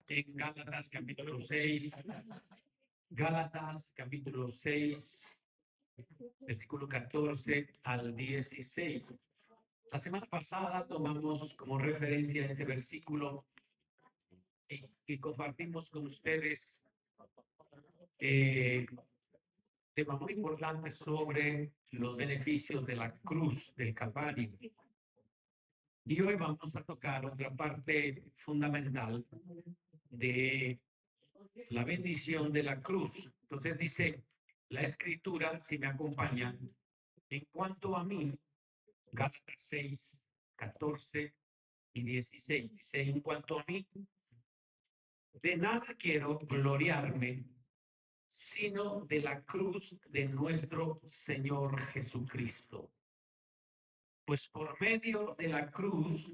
en Gálatas capítulo 6, Gálatas capítulo 6, versículo 14 al 16. La semana pasada tomamos como referencia este versículo y compartimos con ustedes tema muy importante sobre los beneficios de la cruz del Calvario. Y hoy vamos a tocar otra parte fundamental de la bendición de la cruz. Entonces dice la escritura, si me acompañan, en cuanto a mí, Gálatas 6, 14 y 16, dice, en cuanto a mí, de nada quiero gloriarme, sino de la cruz de nuestro Señor Jesucristo. Pues por medio de la cruz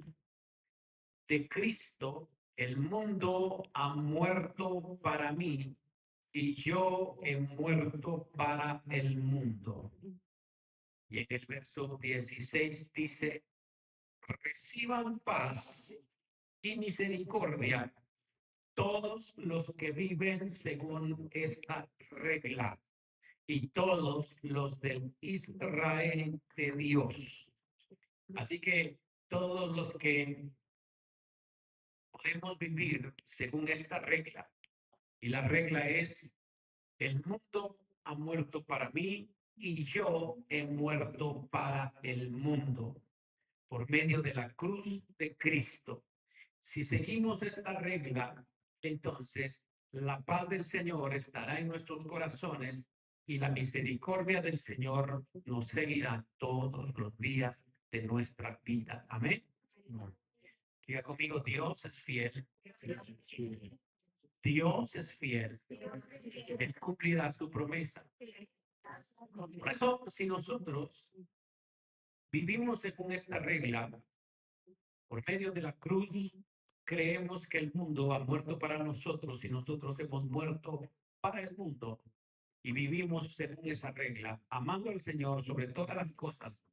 de Cristo, el mundo ha muerto para mí y yo he muerto para el mundo. Y en el verso 16 dice, reciban paz y misericordia todos los que viven según esta regla y todos los del Israel de Dios. Así que todos los que podemos vivir según esta regla, y la regla es, el mundo ha muerto para mí y yo he muerto para el mundo por medio de la cruz de Cristo. Si seguimos esta regla, entonces la paz del Señor estará en nuestros corazones y la misericordia del Señor nos seguirá todos los días de nuestra vida. Amén. Diga conmigo, Dios es fiel. Dios es fiel. Él cumplirá su promesa. Por eso, si nosotros vivimos según esta regla, por medio de la cruz, creemos que el mundo ha muerto para nosotros y nosotros hemos muerto para el mundo y vivimos según esa regla, amando al Señor sobre todas las cosas,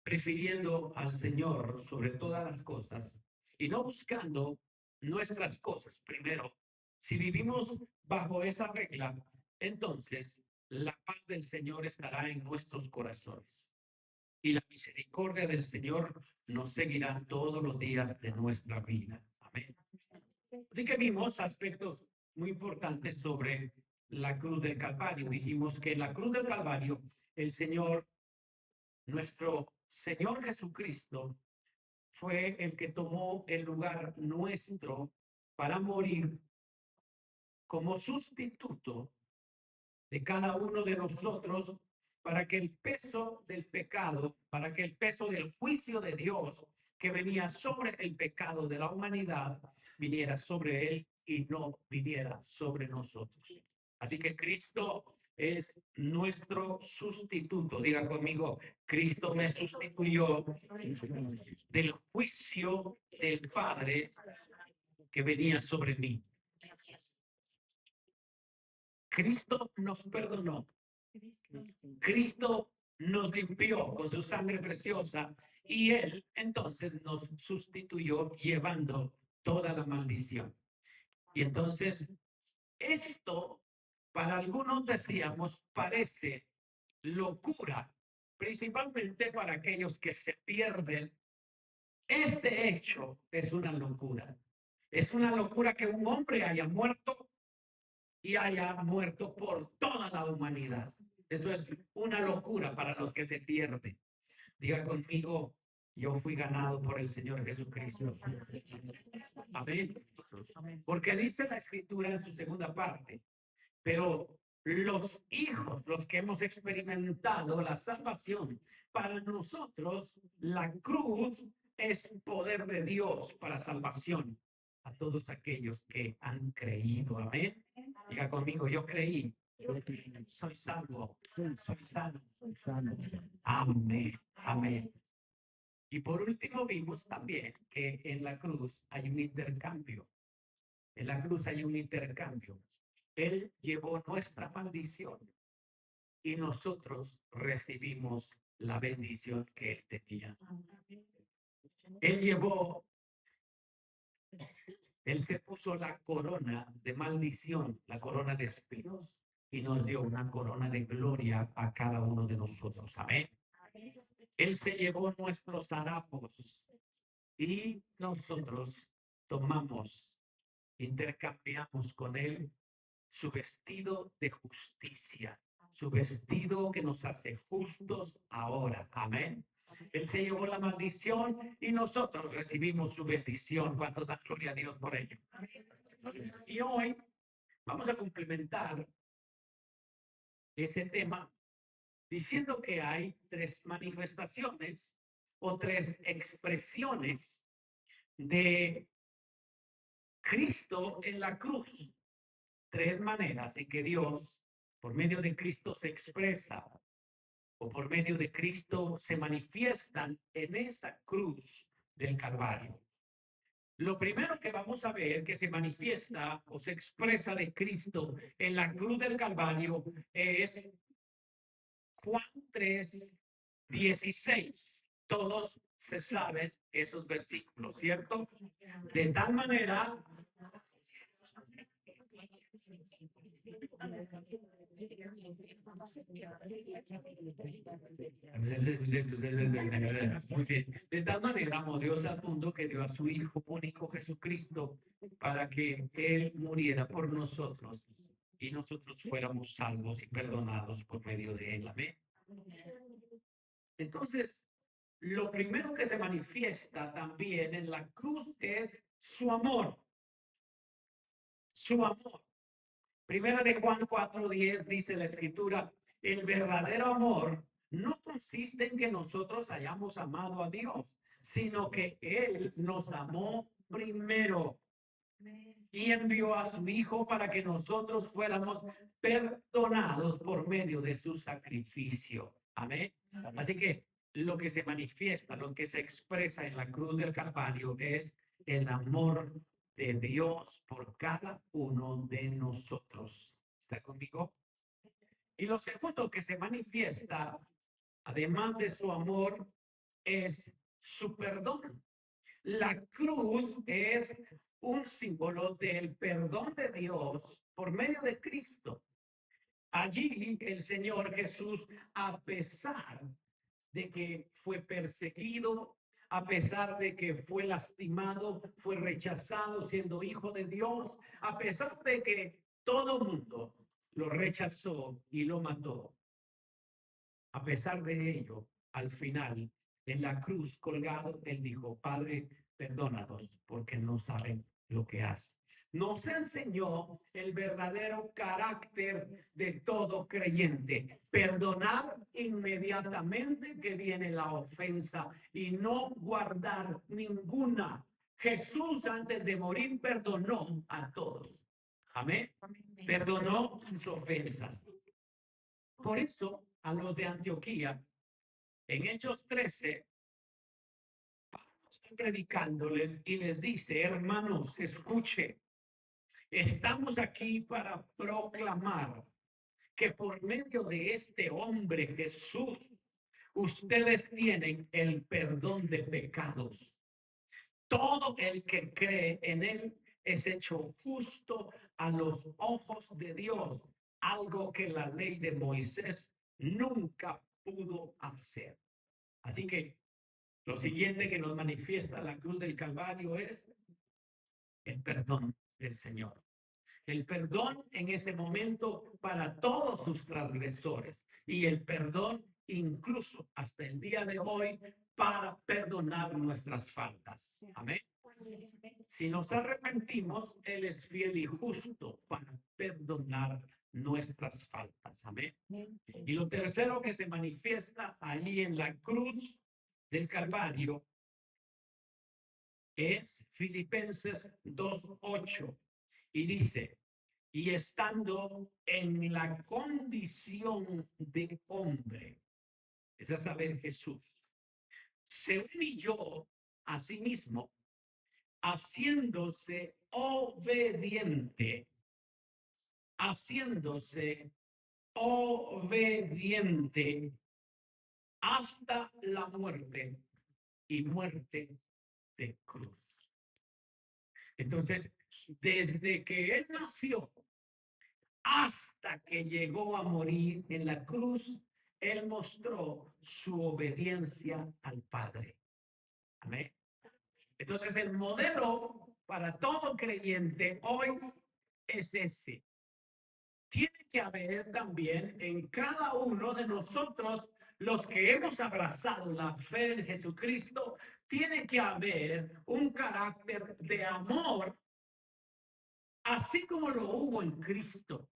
prefiriendo al Señor sobre todas las cosas y no buscando nuestras cosas primero. Si vivimos bajo esa regla, entonces la paz del Señor estará en nuestros corazones y la misericordia del Señor nos seguirá todos los días de nuestra vida. Amén. Así que vimos aspectos muy importantes sobre la cruz del Calvario. Dijimos que en la cruz del Calvario, el Señor, nuestro Señor Jesucristo, fue el que tomó el lugar nuestro para morir como sustituto de cada uno de nosotros, para que el peso del pecado, para que el peso del juicio de Dios que venía sobre el pecado de la humanidad, viniera sobre él y no viniera sobre nosotros. Así que Cristo es nuestro sustituto. Diga conmigo, Cristo me sustituyó del juicio del Padre que venía sobre mí. Cristo nos perdonó. Cristo nos limpió con su sangre preciosa y Él entonces nos sustituyó llevando toda la maldición. Y entonces esto para algunos decíamos parece locura, principalmente para aquellos que se pierden. Este hecho es una locura. Es una locura que un hombre haya muerto y haya muerto por toda la humanidad. Eso es una locura para los que se pierden. Diga conmigo, yo fui ganado por el Señor Jesucristo. Amén. Porque dice la escritura en su segunda parte, pero los hijos, los que hemos experimentado la salvación, para nosotros la cruz es poder de Dios para salvación a todos aquellos que han creído. Amén. Diga conmigo, yo creí. Soy salvo. Soy sano. Amén. Amén. Y por último vimos también que en la cruz hay un intercambio. En la cruz hay un intercambio. Él llevó nuestra maldición y nosotros recibimos la bendición que él tenía. Él llevó Él se puso la corona de maldición, la corona de espinos, y nos dio una corona de gloria a cada uno de nosotros. Amén. Él se llevó nuestros harapos y nosotros tomamos, intercambiamos con él su vestido de justicia, su vestido que nos hace justos ahora. Amén. Él se llevó la maldición y nosotros recibimos su bendición. ¿Cuántos dan gloria a Dios por ello? Y hoy vamos a complementar ese tema diciendo que hay tres manifestaciones o tres expresiones de Cristo en la cruz. Tres maneras en que Dios, por medio de Cristo, se expresa o por medio de Cristo se manifiestan en esa cruz del Calvario. Lo primero que vamos a ver que se manifiesta o se expresa de Cristo en la cruz del Calvario es Juan 3:16. Todos se saben esos versículos, ¿cierto? De tal manera muy bien. De tal manera amó Dios al mundo que dio a su Hijo único Jesucristo para que Él muriera por nosotros y nosotros fuéramos salvos y perdonados por medio de Él. Amén. Entonces, lo primero que se manifiesta también en la cruz es su amor. Su amor. Primera de Juan 4:10 dice la escritura, el verdadero amor no consiste en que nosotros hayamos amado a Dios, sino que Él nos amó primero y envió a su Hijo para que nosotros fuéramos perdonados por medio de su sacrificio. Amén. Así que lo que se manifiesta, lo que se expresa en la cruz del Calvario es el amor de Dios por cada uno de nosotros. ¿Está conmigo? Y lo segundo que se manifiesta, además de su amor, es su perdón. La cruz es un símbolo del perdón de Dios por medio de Cristo. Allí el Señor Jesús, a pesar de que fue perseguido, a pesar de que fue lastimado, fue rechazado siendo hijo de Dios, a pesar de que todo mundo lo rechazó y lo mató, a pesar de ello, al final, en la cruz colgado, él dijo, Padre, perdónanos porque no saben lo que hacen. Nos enseñó el verdadero carácter de todo creyente. Perdonar inmediatamente que viene la ofensa y no guardar ninguna. Jesús antes de morir perdonó a todos. Amén. Perdonó sus ofensas. Por eso a los de Antioquía, en Hechos 13, está predicándoles y les dice, hermanos, escuche, estamos aquí para proclamar que por medio de este hombre Jesús, ustedes tienen el perdón de pecados. Todo el que cree en él es hecho justo a los ojos de Dios, algo que la ley de Moisés nunca pudo hacer. Así que lo siguiente que nos manifiesta la cruz del Calvario es el perdón del Señor. El perdón en ese momento para todos sus transgresores y el perdón incluso hasta el día de hoy para perdonar nuestras faltas. Amén. Si nos arrepentimos, Él es fiel y justo para perdonar nuestras faltas. Amén. Y lo tercero que se manifiesta allí en la cruz del Calvario es Filipenses 2:8 y dice, y estando en la condición de hombre, es a saber Jesús, se humilló a sí mismo, haciéndose obediente, haciéndose obediente hasta la muerte y muerte de cruz. Entonces, desde que él nació hasta que llegó a morir en la cruz, él mostró su obediencia al Padre. Amén. Entonces, el modelo para todo creyente hoy es ese. Tiene que haber también en cada uno de nosotros, los que hemos abrazado la fe en Jesucristo, tiene que haber un carácter de amor, así como lo hubo en Cristo.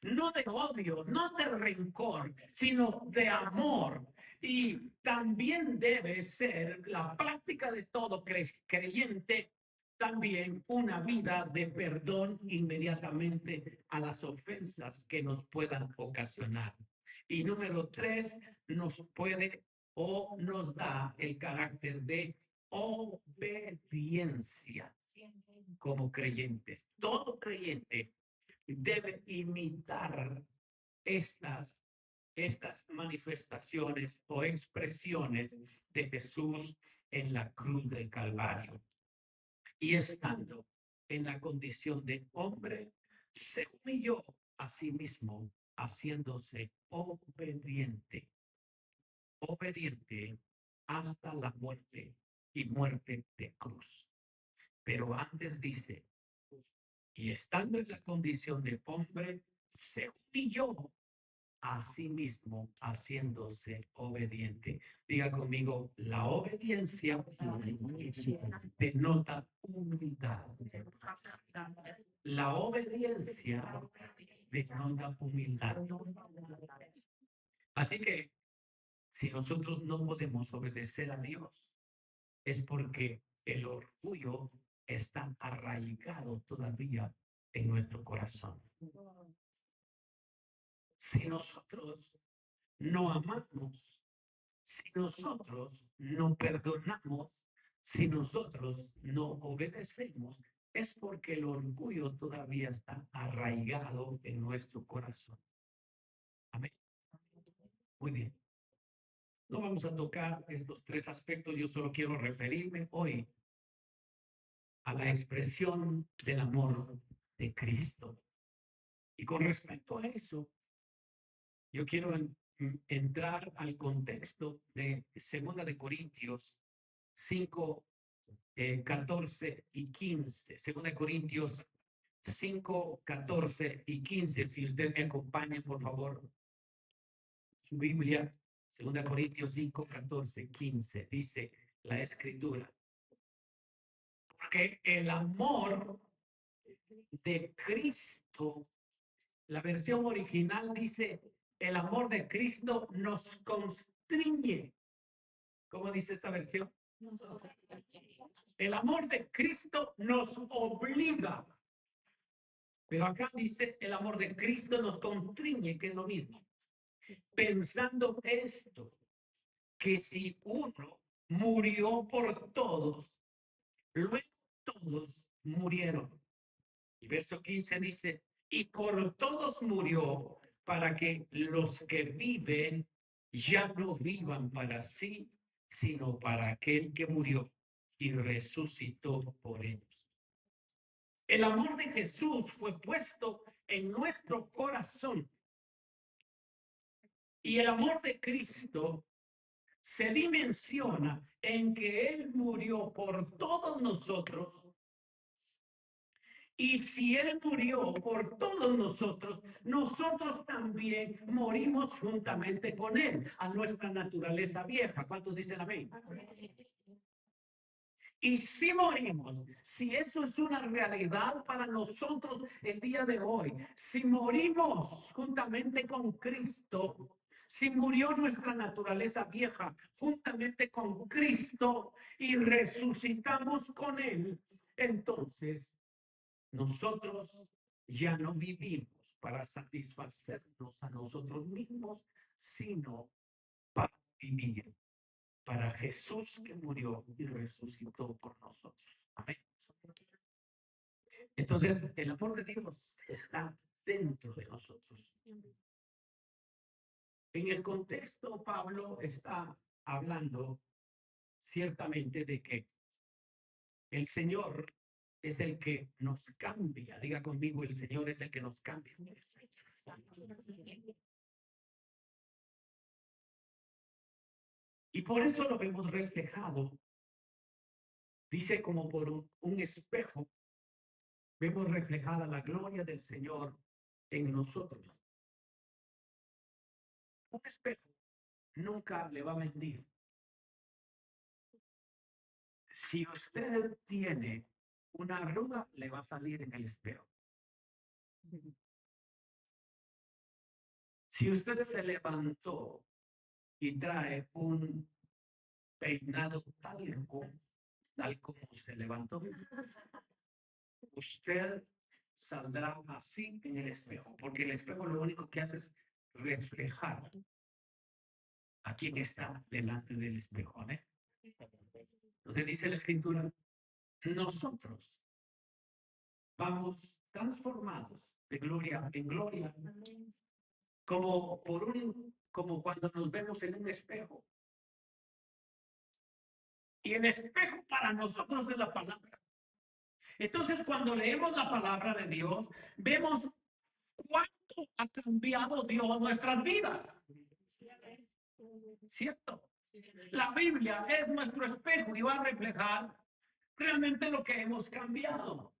No de odio, no de rencor, sino de amor. Y también debe ser la práctica de todo creyente, también una vida de perdón inmediatamente a las ofensas que nos puedan ocasionar. Y número 3, nos puede o nos da el carácter de obediencia como creyentes. Todo creyente debe imitar estas, estas manifestaciones o expresiones de Jesús en la cruz del Calvario. Y estando en la condición de hombre, se humilló a sí mismo, haciéndose obediente, obediente hasta la muerte y muerte de cruz. Pero antes dice, y estando en la condición de hombre, se humilló a sí mismo, haciéndose obediente. Diga conmigo, la obediencia denota humildad. La obediencia denota humildad. Así que si nosotros no podemos obedecer a Dios, es porque el orgullo está arraigado todavía en nuestro corazón. Si nosotros no amamos, si nosotros no perdonamos, si nosotros no obedecemos, es porque el orgullo todavía está arraigado en nuestro corazón. Amén. Muy bien. No vamos a tocar estos 3 aspectos. Yo solo quiero referirme hoy a la expresión del amor de Cristo. Y con respecto a eso, yo quiero entrar al contexto de 2 Corintios 5, 14 y 15. 2 Corintios 5, 14 y 15. Si usted me acompaña, por favor, su Biblia, 2 Corintios 5, 14, 15, dice la Escritura. Porque el amor de Cristo, la versión original dice, el amor de Cristo nos constriñe. ¿Cómo dice esta versión? El amor de Cristo nos obliga. Pero acá dice, el amor de Cristo nos constriñe, que es lo mismo. Pensando esto, que si uno murió por todos, luego todos murieron. Y verso 15 dice, y por todos murió para que los que viven ya no vivan para sí, sino para aquel que murió y resucitó por ellos. El amor de Jesús fue puesto en nuestro corazón y el amor de Cristo se dimensiona en que Él murió por todos nosotros. Y si Él murió por todos nosotros, nosotros también morimos juntamente con Él, a nuestra naturaleza vieja. ¿Cuántos dicen amén? Y si morimos, si eso es una realidad para nosotros el día de hoy, si morimos juntamente con Cristo, si murió nuestra naturaleza vieja juntamente con Cristo y resucitamos con Él, entonces nosotros ya no vivimos para satisfacernos a nosotros mismos, sino para vivir para Jesús que murió y resucitó por nosotros. Amén. Entonces, el amor de Dios está dentro de nosotros. En el contexto, Pablo está hablando ciertamente de que el Señor es el que nos cambia. Diga conmigo, el Señor es el que nos cambia. Y por eso lo vemos reflejado. Dice como por un espejo, vemos reflejada la gloria del Señor en nosotros. Un espejo nunca le va a mentir. Si usted tiene una arruga, le va a salir en el espejo. Si usted se levantó y trae un peinado tal como se levantó, usted saldrá así en el espejo, porque el espejo lo único que hace es reflejar a quien está delante del espejo. ¿Eh? Entonces dice la escritura, nosotros vamos transformados de gloria en gloria, como cuando nos vemos en un espejo. Y el espejo para nosotros es la palabra. Entonces, cuando leemos la palabra de Dios, vemos cuánto ha cambiado Dios nuestras vidas. ¿Cierto? La Biblia es nuestro espejo y va a reflejar realmente lo que hemos cambiado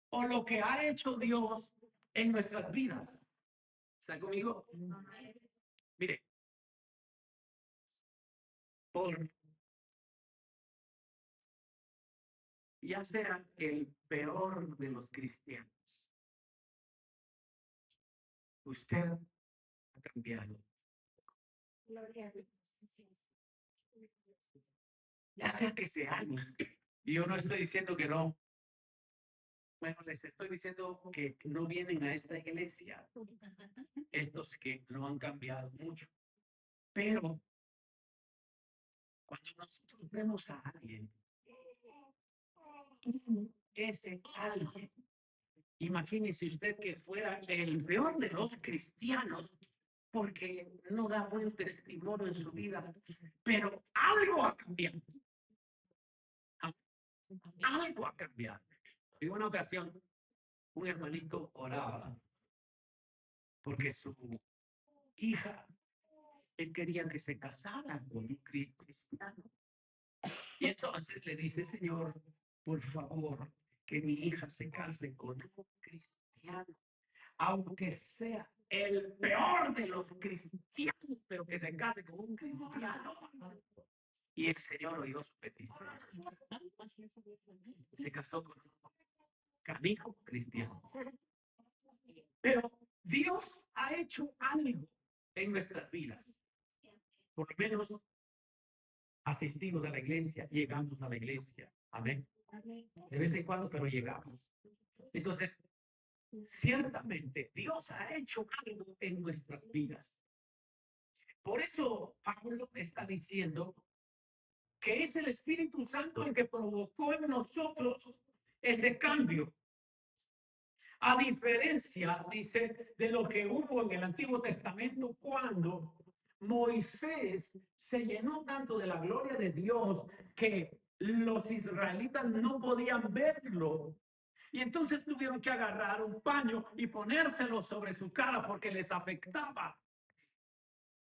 o lo que ha hecho Dios en nuestras vidas. ¿Está conmigo? Mire, por ya sea el peor de los cristianos, usted ha cambiado. Ya sea que sea, y yo no estoy diciendo que no. Bueno, les estoy diciendo que no vienen a esta iglesia estos que no han cambiado mucho. Pero cuando nosotros vemos a alguien, ese alguien, imagínese usted que fuera el peor de los cristianos, porque no da buen testimonio en su vida, pero algo ha cambiado. Algo ha cambiado. En una ocasión, un hermanito oraba porque su hija, él quería que se casara con un cristiano. Y entonces le dice, Señor, por favor, que mi hija se case con un cristiano, aunque sea el peor de los cristianos, pero que se case con un cristiano. Y el Señor oyó su petición. Se casó con un canijo cristiano. Pero Dios ha hecho algo en nuestras vidas. Por lo menos asistimos a la iglesia, llegamos a la iglesia. Amén. De vez en cuando, pero llegamos. Entonces, ciertamente Dios ha hecho algo en nuestras vidas. Por eso Pablo está diciendo que es el Espíritu Santo el que provocó en nosotros ese cambio. A diferencia, dice, de lo que hubo en el Antiguo Testamento cuando Moisés se llenó tanto de la gloria de Dios que los israelitas no podían verlo. Y entonces tuvieron que agarrar un paño y ponérselo sobre su cara porque les afectaba.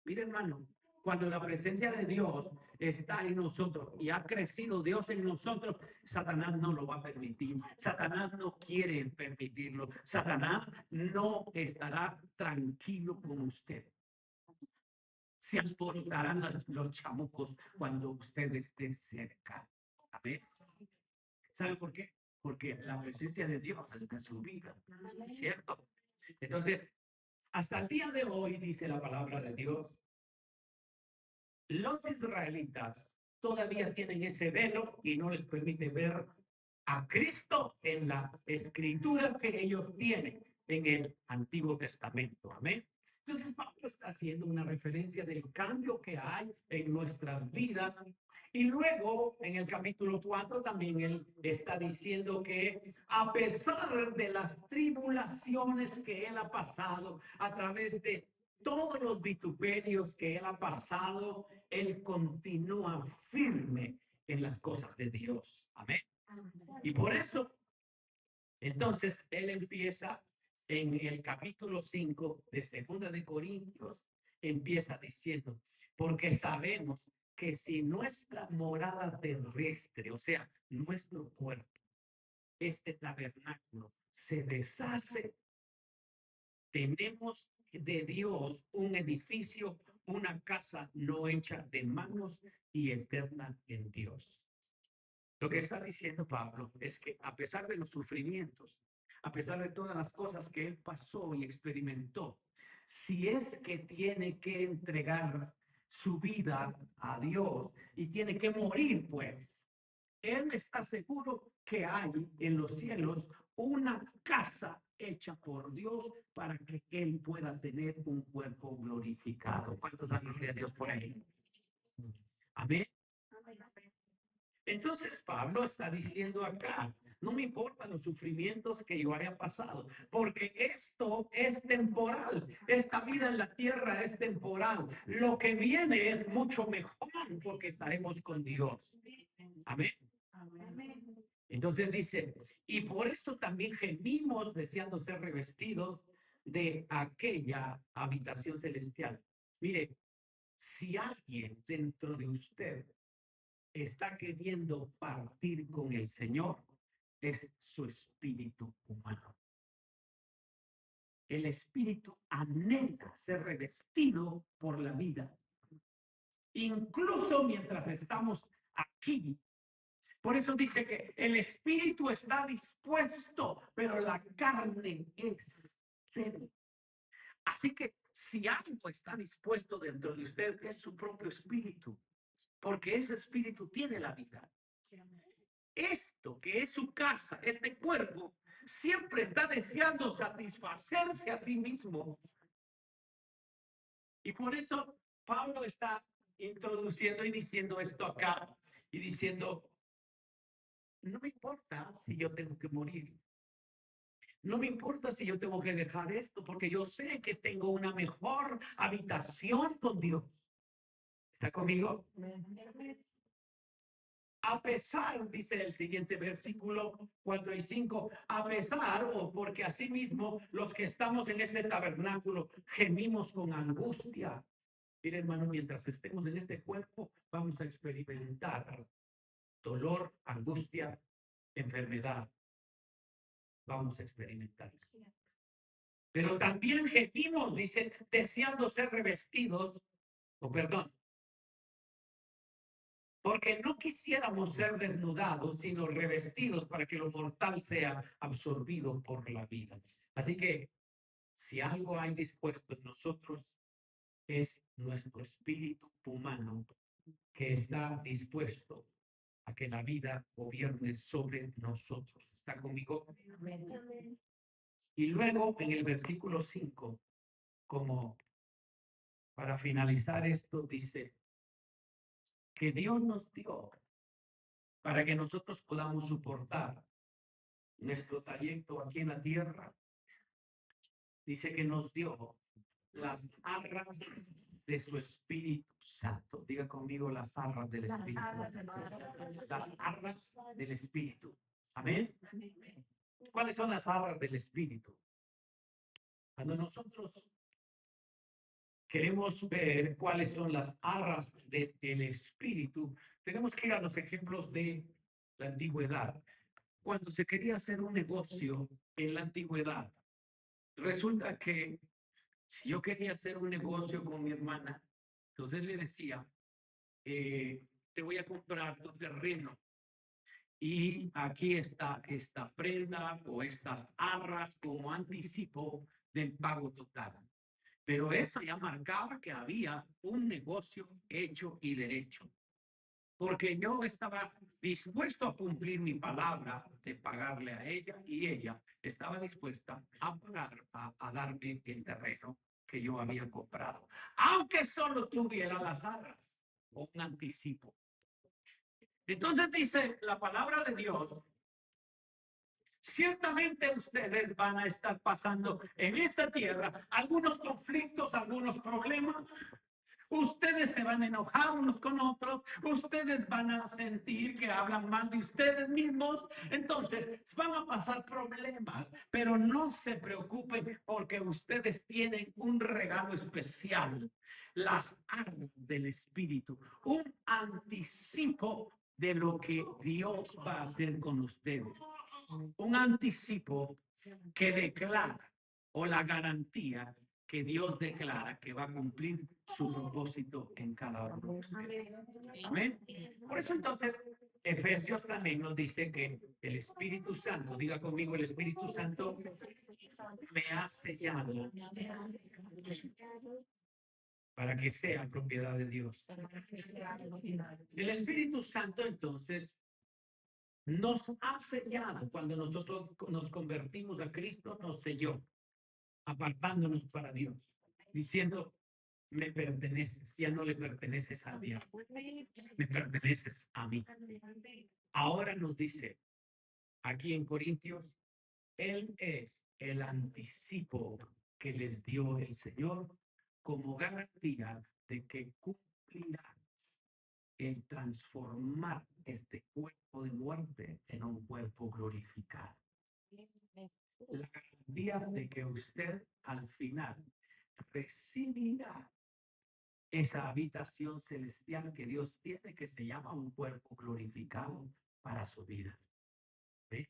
Mire, hermano, cuando la presencia de Dios está en nosotros y ha crecido Dios en nosotros, Satanás no lo va a permitir. Satanás no quiere permitirlo. Satanás no estará tranquilo con usted. Se alborotarán los chamucos cuando usted esté cerca. Amén. ¿Sabe por qué? Porque la presencia de Dios está en su vida. ¿Cierto? Entonces, hasta el día de hoy, dice la palabra de Dios, los israelitas todavía tienen ese velo y no les permite ver a Cristo en la escritura que ellos tienen en el Antiguo Testamento. Amén. Entonces Pablo está haciendo una referencia del cambio que hay en nuestras vidas. Y luego en el capítulo 4 también él está diciendo que a pesar de las tribulaciones que él ha pasado a través de todos los vituperios que él ha pasado, él continúa firme en las cosas de Dios. Amén. Y por eso Entonces, él empieza en el capítulo 5 de Segunda de Corintios, empieza diciendo, porque sabemos que si nuestra morada terrestre, o sea, nuestro cuerpo, este tabernáculo, se deshace, tenemos de Dios un edificio, una casa no hecha de manos y eterna en Dios. Lo que está diciendo Pablo es que a pesar de los sufrimientos, a pesar de todas las cosas que él pasó y experimentó, si es que tiene que entregar su vida a Dios y tiene que morir, pues, él está seguro que hay en los cielos una casa hecha por Dios para que él pueda tener un cuerpo glorificado. ¿Cuántos dan gloria a Dios por ahí? Amén. Entonces Pablo está diciendo acá, no me importan los sufrimientos que yo haya pasado, porque esto es temporal. Esta vida en la tierra es temporal. Lo que viene es mucho mejor porque estaremos con Dios. Amén. Entonces dice, y por eso también gemimos deseando ser revestidos de aquella habitación celestial. Mire, si alguien dentro de usted está queriendo partir con el Señor, es su espíritu humano. El espíritu anhela ser revestido por la vida, incluso mientras estamos aquí. Por eso dice que el espíritu está dispuesto, pero la carne es débil. Así que si algo está dispuesto dentro de usted, es su propio espíritu, porque ese espíritu tiene la vida. Esto que es su casa, este cuerpo, siempre está deseando satisfacerse a sí mismo. Y por eso Pablo está introduciendo y diciendo esto acá y diciendo, no me importa si yo tengo que morir. No me importa si yo tengo que dejar esto, porque yo sé que tengo una mejor habitación con Dios. ¿Está conmigo? A pesar, dice el siguiente versículo 4 y 5, a pesar o porque asimismo los que estamos en ese tabernáculo gemimos con angustia. Mire, hermano, mientras estemos en este cuerpo, vamos a experimentar dolor, angustia, enfermedad. Vamos a experimentar eso. Pero también gemimos, dice, deseando ser revestidos, o perdón, porque no quisiéramos ser desnudados, sino revestidos para que lo mortal sea absorbido por la vida. Así que si algo hay dispuesto en nosotros, es nuestro espíritu humano que está dispuesto a que la vida gobierne sobre nosotros. ¿Está conmigo? Y luego en el versículo 5, como para finalizar esto, dice que Dios nos dio para que nosotros podamos soportar nuestro trayecto aquí en la tierra. Dice que nos dio las arras de su Espíritu Santo. Diga conmigo las arras del Espíritu. Las arras del Espíritu. Amén. ¿Cuáles son las arras del Espíritu? Cuando nosotros queremos ver cuáles son las arras del Espíritu, tenemos que ir a los ejemplos de la antigüedad. Cuando se quería hacer un negocio en la antigüedad, resulta que si yo quería hacer un negocio con mi hermana, entonces le decía, te voy a comprar tu terreno y aquí está esta prenda o estas arras como anticipo del pago total. Pero eso ya marcaba que había un negocio hecho y derecho, porque yo estaba dispuesto a cumplir mi palabra de pagarle a ella y ella estaba dispuesta a pagar, a darme el terreno que yo había comprado, aunque solo tuviera las arras o un anticipo. Entonces dice la palabra de Dios, ciertamente ustedes van a estar pasando en esta tierra algunos conflictos, algunos problemas, Ustedes se van a enojar unos con otros, ustedes van a sentir que hablan mal de ustedes mismos, entonces van a pasar problemas, pero no se preocupen porque ustedes tienen un regalo especial, las armas del Espíritu, un anticipo de lo que Dios va a hacer con ustedes, un anticipo que declara o la garantía que Dios declara que va a cumplir su propósito en cada uno de ustedes. Amén. Por eso entonces Efesios también nos dice que el Espíritu Santo, diga conmigo, el Espíritu Santo me ha sellado para que sea propiedad de Dios. El Espíritu Santo entonces nos ha sellado cuando nosotros nos convertimos a Cristo, nos selló, apartándonos para Dios, diciendo, me perteneces, ya no le perteneces a Dios, me perteneces a mí. Ahora nos dice aquí en Corintios, Él es el anticipo que les dio el Señor como garantía de que cumplirá el transformar este cuerpo de muerte en un cuerpo glorificado. La garantía de que usted al final recibirá esa habitación celestial que Dios tiene, que se llama un cuerpo glorificado para su vida. ¿Ve?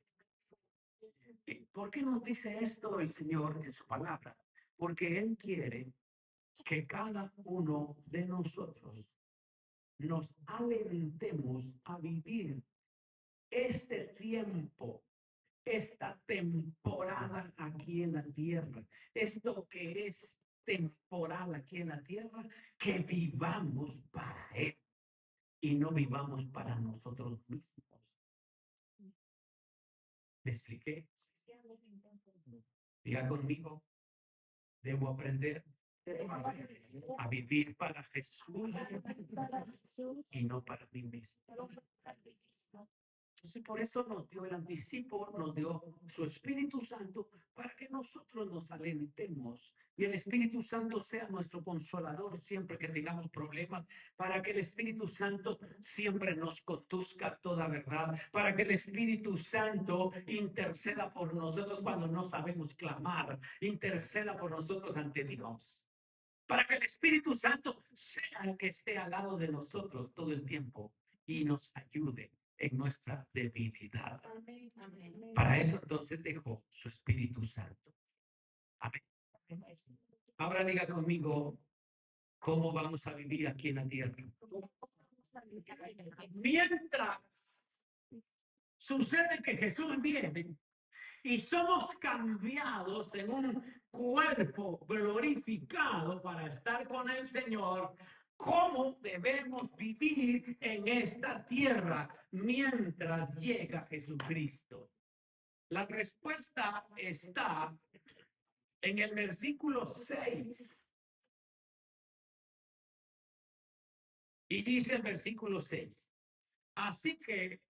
¿Por qué nos dice esto el Señor en su palabra? Porque Él quiere que cada uno de nosotros nos alentemos a vivir este tiempo, esta temporada aquí en la tierra, esto que es temporal aquí en la tierra, que vivamos para Él y no vivamos para nosotros mismos. ¿Me expliqué? Diga conmigo, debo aprender a vivir para Jesús y no para mí mismo. Entonces, por eso nos dio el anticipo, nos dio su Espíritu Santo para que nosotros nos alentemos y el Espíritu Santo sea nuestro consolador siempre que tengamos problemas, para que el Espíritu Santo siempre nos conduzca a toda verdad, para que el Espíritu Santo interceda por nosotros cuando no sabemos clamar, interceda por nosotros ante Dios. Para que el Espíritu Santo sea el que esté al lado de nosotros todo el tiempo y nos ayude en nuestra debilidad. Para eso entonces dejó su Espíritu Santo. Amén. Ahora diga conmigo, ¿cómo vamos a vivir aquí en la tierra? Mientras sucede que Jesús viene y somos cambiados en un cuerpo glorificado para estar con el Señor, ¿cómo debemos vivir en esta tierra mientras llega Jesucristo? La respuesta está en el versículo 6. Y dice el versículo 6. Así que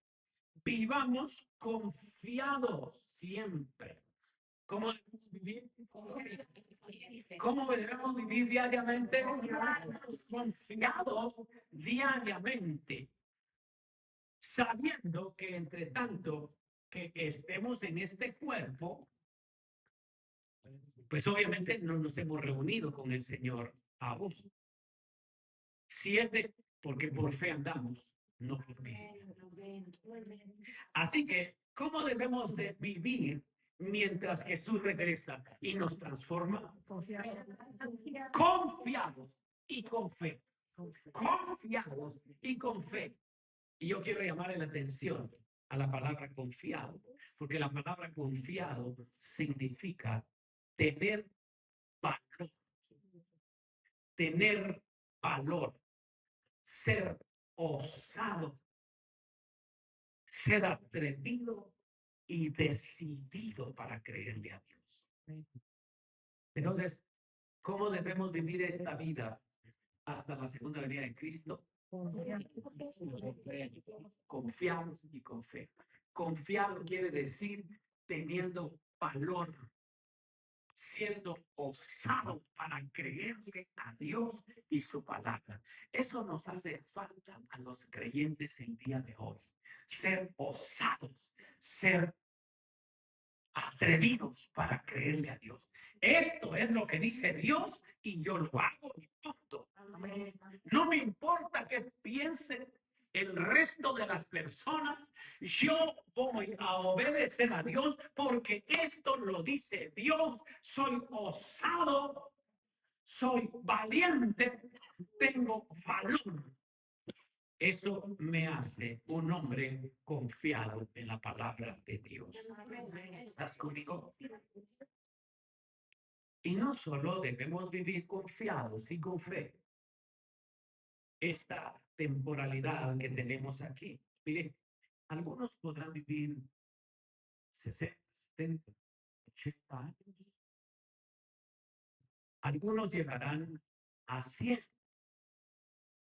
vivamos confiados siempre. ¿Cómo debemos vivir? ¿Cómo debemos vivir diariamente? Confiados diariamente, sabiendo que entre tanto que estemos en este cuerpo, pues obviamente no nos hemos reunido con el Señor aún. 7, porque por fe andamos, no por vista. Así que, ¿cómo debemos de vivir mientras Jesús regresa y nos transforma? Confiados y con fe. Confiados y con fe. Y yo quiero llamarle la atención a la palabra confiado, porque la palabra confiado significa tener valor, tener valor, ser osado, ser atrevido y decidido para creerle a Dios. Entonces, ¿cómo debemos vivir esta vida hasta la segunda venida de Cristo? Confiados y con fe. Confiado quiere decir teniendo valor, siendo osado para creerle a Dios y su palabra. Eso nos hace falta a los creyentes el día de hoy. Ser osados, ser atrevidos para creerle a Dios. Esto es lo que dice Dios y yo lo hago y punto. No me importa que piensen el resto de las personas. Yo voy a obedecer a Dios porque esto lo dice Dios. Soy osado, soy valiente, tengo valor. Eso me hace un hombre confiado en la palabra de Dios. ¿Estás conmigo? Y no solo debemos vivir confiados y con fe. Esta temporalidad que tenemos aquí. Miren, algunos podrán vivir 60, 70, 80 años. Algunos llegarán a 100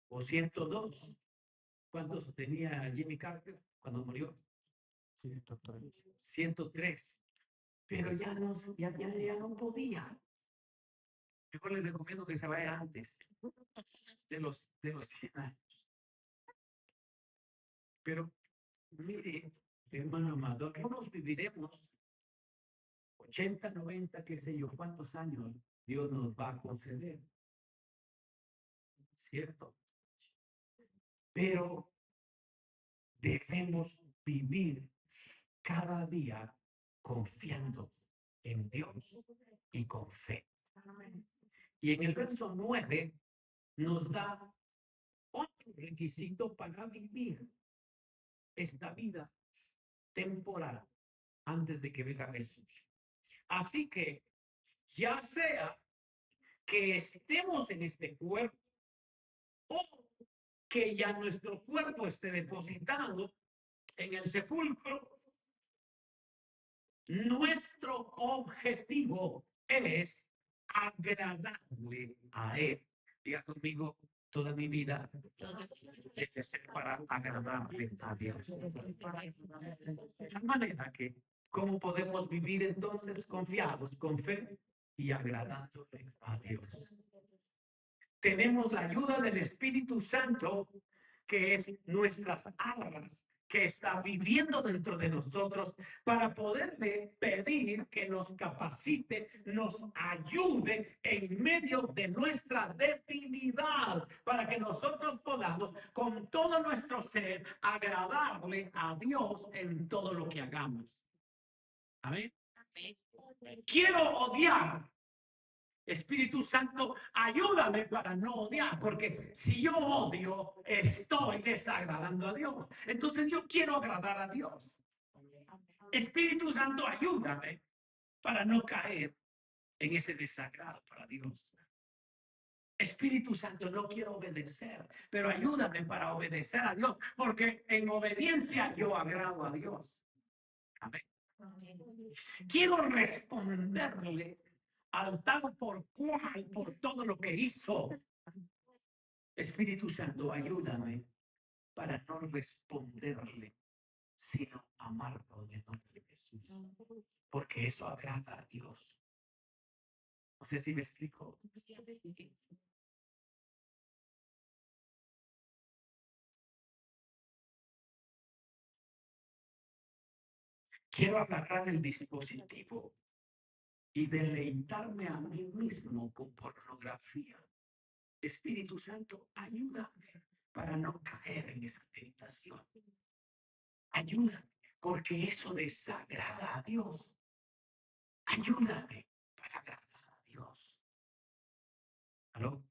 o 102. ¿Cuántos tenía Jimmy Carter cuando murió? 103. Pero ya no podía. Mejor les recomiendo que se vaya antes de los 100 años. Pero mire, hermano amado, algunos viviremos 80, 90, qué sé yo, cuántos años Dios nos va a conceder, ¿cierto? Pero debemos vivir cada día confiando en Dios y con fe. Y en el verso 9 nos da otro requisito para vivir esta vida temporal antes de que venga Jesús. Así que ya sea que estemos en este cuerpo o que ya nuestro cuerpo esté depositado en el sepulcro, nuestro objetivo es agradarle a Él. Diga conmigo, toda mi vida debe ser para agradarle a Dios. De manera que, ¿cómo podemos vivir entonces confiados, con fe y agradándole a Dios? Tenemos la ayuda del Espíritu Santo, que es nuestras armas, que está viviendo dentro de nosotros para poderle pedir que nos capacite, nos ayude en medio de nuestra debilidad, para que nosotros podamos con todo nuestro ser agradarle a Dios en todo lo que hagamos. Amén. Quiero odiar. Espíritu Santo, ayúdame para no odiar, porque si yo odio, estoy desagradando a Dios. Entonces yo quiero agradar a Dios. Espíritu Santo, ayúdame para no caer en ese desagrado para Dios. Espíritu Santo, no quiero obedecer, pero ayúdame para obedecer a Dios, porque en obediencia yo agrado a Dios. Amén. Quiero responderle al tal por cual por todo lo que hizo. Espíritu Santo, ayúdame para no responderle, sino amarlo en el nombre de Jesús, porque eso agrada a Dios. No sé si me explico. Quiero agarrar el dispositivo y deleitarme a mí mismo con pornografía. Espíritu Santo, ayúdame para no caer en esa tentación. Ayúdame, porque eso desagrada a Dios. Ayúdame para agradar a Dios. ¿Aló?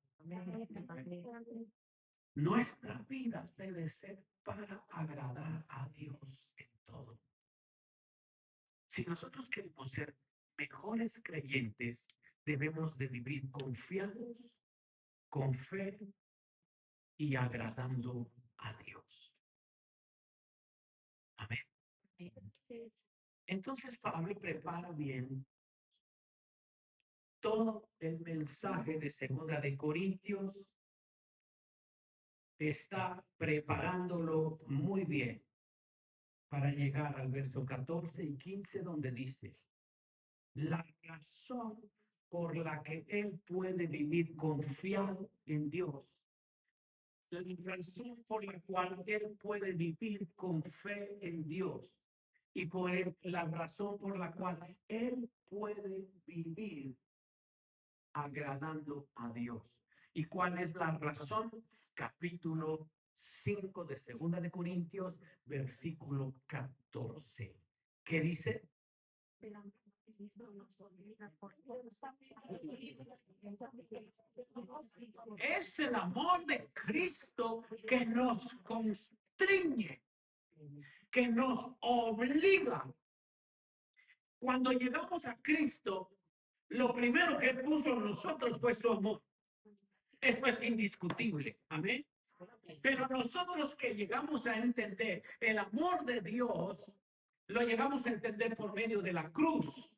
Nuestra vida debe ser para agradar a Dios en todo. Si nosotros queremos ser mejores creyentes, debemos de vivir confiados, con fe y agradando a Dios. Amén. Entonces Pablo prepara bien todo el mensaje de Segunda de Corintios, está preparándolo muy bien para llegar al verso 14 y 15 donde dice, la razón por la que él puede vivir confiado en Dios, la razón por la cual él puede vivir con fe en Dios y la razón por la cual él puede vivir agradando a Dios. ¿Y cuál es la razón? Capítulo 5 de Segunda de Corintios, versículo 14. ¿Qué dice? Es el amor de Cristo que nos constriñe, que nos obliga. Cuando llegamos a Cristo, lo primero que puso en nosotros fue su amor. Eso es indiscutible. Amén. Pero nosotros que llegamos a entender el amor de Dios, lo llegamos a entender por medio de la cruz.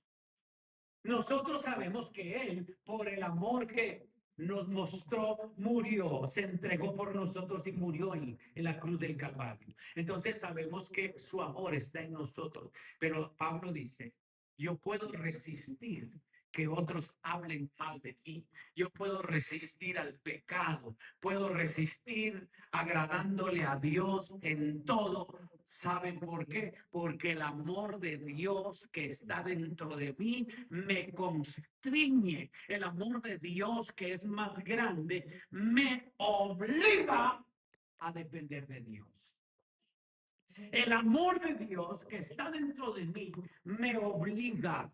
Nosotros sabemos que Él, por el amor que nos mostró, murió, se entregó por nosotros y murió en la cruz del Calvario. Entonces sabemos que su amor está en nosotros. Pero Pablo dice, yo puedo resistir que otros hablen mal de mí. Yo puedo resistir al pecado. Puedo resistir agradándole a Dios en todo. ¿Saben por qué? Porque el amor de Dios que está dentro de mí me constriñe. El amor de Dios que es más grande me obliga a depender de Dios. El amor de Dios que está dentro de mí me obliga a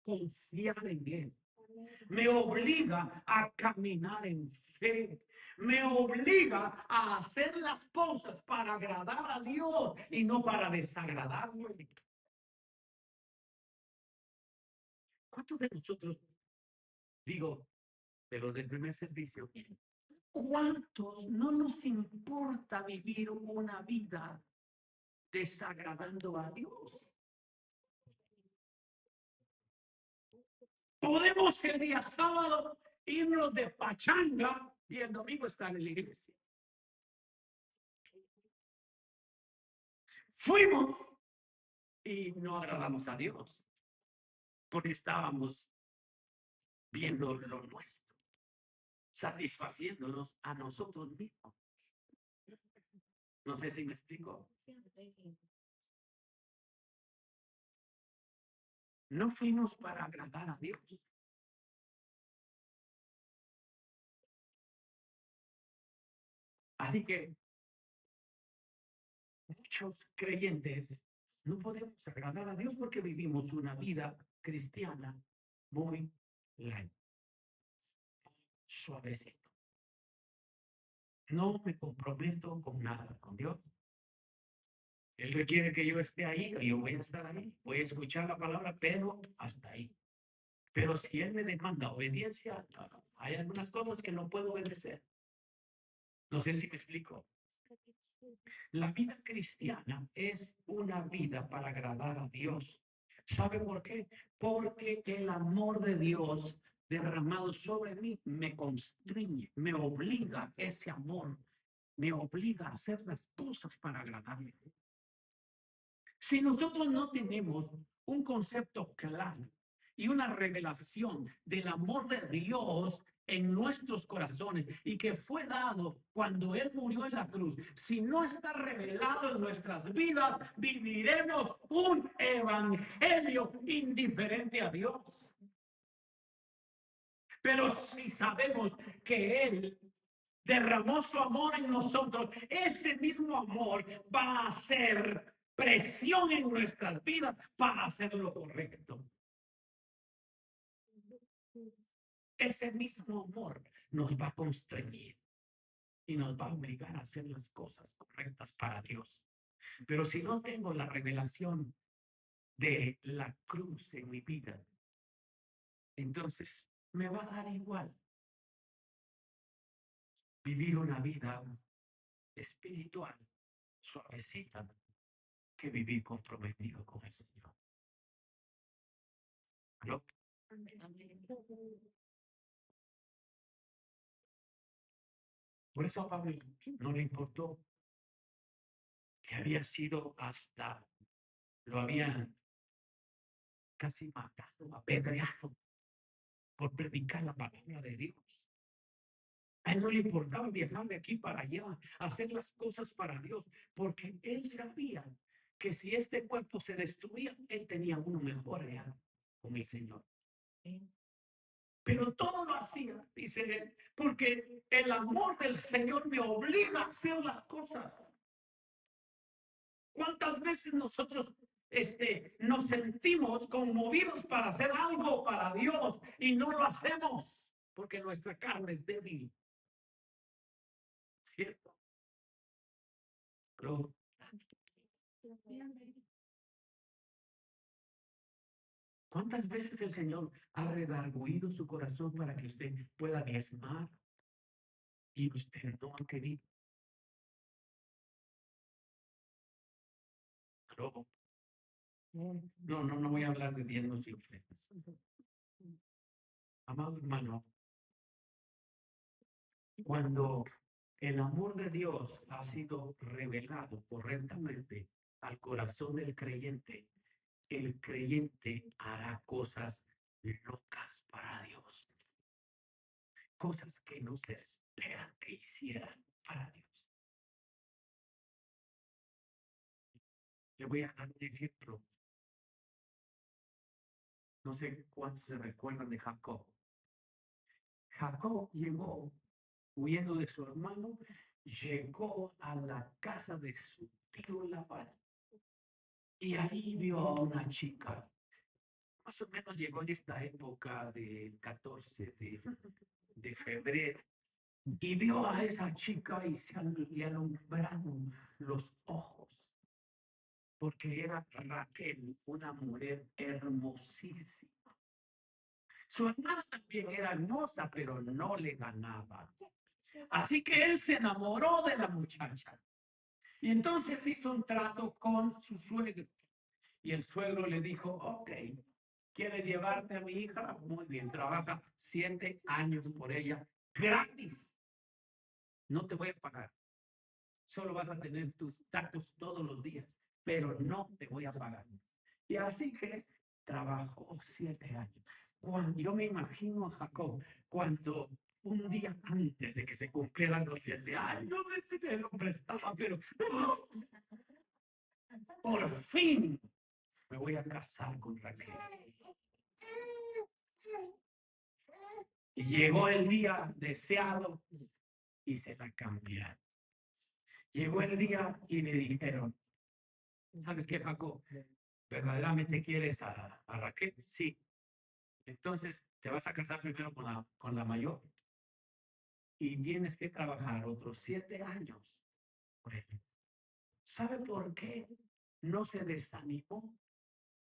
confiar en Él. Me obliga a caminar en fe. Me obliga a hacer las cosas para agradar a Dios y no para desagradarle. ¿Cuántos de nosotros, digo, de los del primer servicio, cuántos no nos importa vivir una vida desagradando a Dios? Podemos el día sábado irnos de pachanga y el domingo estar en la iglesia. Fuimos y no agradamos a Dios porque estábamos viendo lo nuestro, satisfaciéndonos a nosotros mismos. No sé si me explico. No fuimos para agradar a Dios. Así que muchos creyentes no podemos agradar a Dios porque vivimos una vida cristiana muy light, suavecito. No me comprometo con nada con Dios. Él requiere que yo esté ahí, yo voy a estar ahí, voy a escuchar la palabra, pero hasta ahí. Pero si Él me demanda obediencia, hay algunas cosas que no puedo obedecer. No sé si me explico. La vida cristiana es una vida para agradar a Dios. ¿Sabe por qué? Porque el amor de Dios derramado sobre mí me constriñe, me obliga ese amor, me obliga a hacer las cosas para agradarle. Si nosotros no tenemos un concepto claro y una revelación del amor de Dios en nuestros corazones y que fue dado cuando Él murió en la cruz, si no está revelado en nuestras vidas, viviremos un evangelio indiferente a Dios. Pero si sabemos que Él derramó su amor en nosotros, ese mismo amor va a hacer presión en nuestras vidas para hacer lo correcto. Ese mismo amor nos va a constreñir y nos va a obligar a hacer las cosas correctas para Dios. Pero si no tengo la revelación de la cruz en mi vida, entonces me va a dar igual vivir una vida espiritual, suavecita, que vivir comprometido con el Señor. ¿No? Por eso a Pablo no le importó que había sido hasta, lo habían casi matado, apedreado por predicar la palabra de Dios. A él no le importaba viajar de aquí para allá, hacer las cosas para Dios, porque él sabía que si este cuerpo se destruía, él tenía uno mejor allá con el Señor. Pero todo lo hacía, dice él, porque el amor del Señor me obliga a hacer las cosas. ¿Cuántas veces nosotros nos sentimos conmovidos para hacer algo para Dios y no lo hacemos? Porque nuestra carne es débil, ¿cierto? Pero ¿cuántas veces el Señor ha redarguido su corazón para que usted pueda diezmar y usted no ha querido? Pero no voy a hablar de diezmos y ofrendas. Amado hermano, cuando el amor de Dios ha sido revelado correctamente al corazón del creyente, el creyente hará cosas locas para Dios, cosas que no se esperan que hicieran para Dios. Le voy a dar un ejemplo. No sé cuántos se recuerdan de Jacob. Jacob llegó huyendo de su hermano, llegó a la casa de su tío Labán y ahí vio a una chica. Más o menos llegó en esta época del 14 de febrero y vio a esa chica y le alumbraron los ojos porque era Raquel, una mujer hermosísima. Su hermana también era hermosa, pero no le ganaba. Así que él se enamoró de la muchacha. Y entonces hizo un trato con su suegro. Y el suegro le dijo, ok, ¿quieres llevarte a mi hija? Muy bien, trabaja 7 años por ella, gratis. No te voy a pagar. Solo vas a tener tus tacos todos los días, pero no te voy a pagar. Y así que trabajó 7 años. Cuando yo me imagino a Jacob, cuando un día antes de que se cumplieran los 7 años, el hombre estaba, pero por fin me voy a casar con Raquel. Y llegó el día deseado y se la cambiaron. Llegó el día y le dijeron, ¿sabes qué, Jacob? ¿Verdaderamente quieres a Raquel? Sí. Entonces te vas a casar primero con la mayor y tienes que trabajar otros 7 años por ella. ¿Sabe por qué no se desanimó?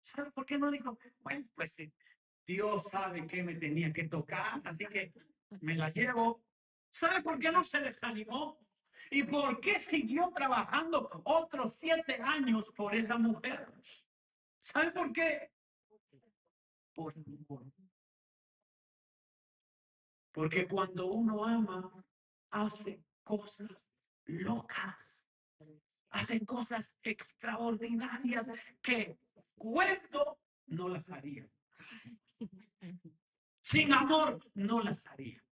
¿Sabe por qué no dijo, bueno, pues Dios sabe que me tenía que tocar, así que me la llevo? ¿Sabe por qué no se desanimó? ¿Y por qué siguió trabajando otros 7 años por esa mujer? ¿Sabe por qué? Por amor. Porque cuando uno ama, hace cosas locas, hace cosas extraordinarias que cuento no las haría. Sin amor no las haría.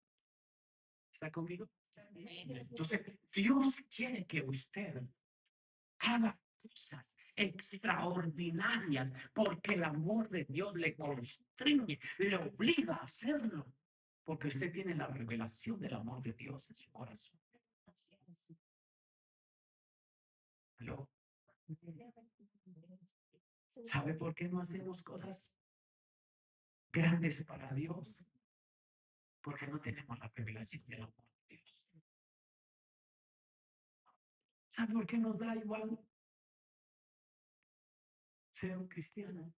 ¿Está conmigo? Entonces, Dios quiere que usted haga cosas extraordinarias porque el amor de Dios le constriñe, le obliga a hacerlo, porque usted tiene la revelación del amor de Dios en su corazón. ¿Aló? ¿Sabe por qué no hacemos cosas grandes para Dios? Porque no tenemos la revelación del amor de Dios. ¿Sabe por qué nos da igual ser un cristiano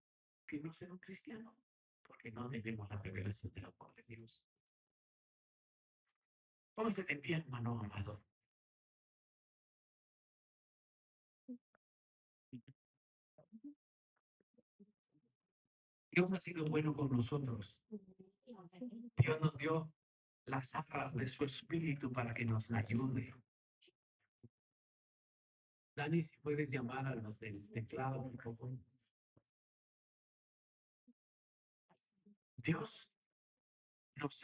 que no ser un cristiano? Porque no tenemos la revelación del amor de Dios. Póngase de pie, hermano amado. Dios ha sido bueno con nosotros. Dios nos dio las arras de su espíritu para que nos ayude. Dani, si puedes llamar a los del teclado, por favor. Dios nos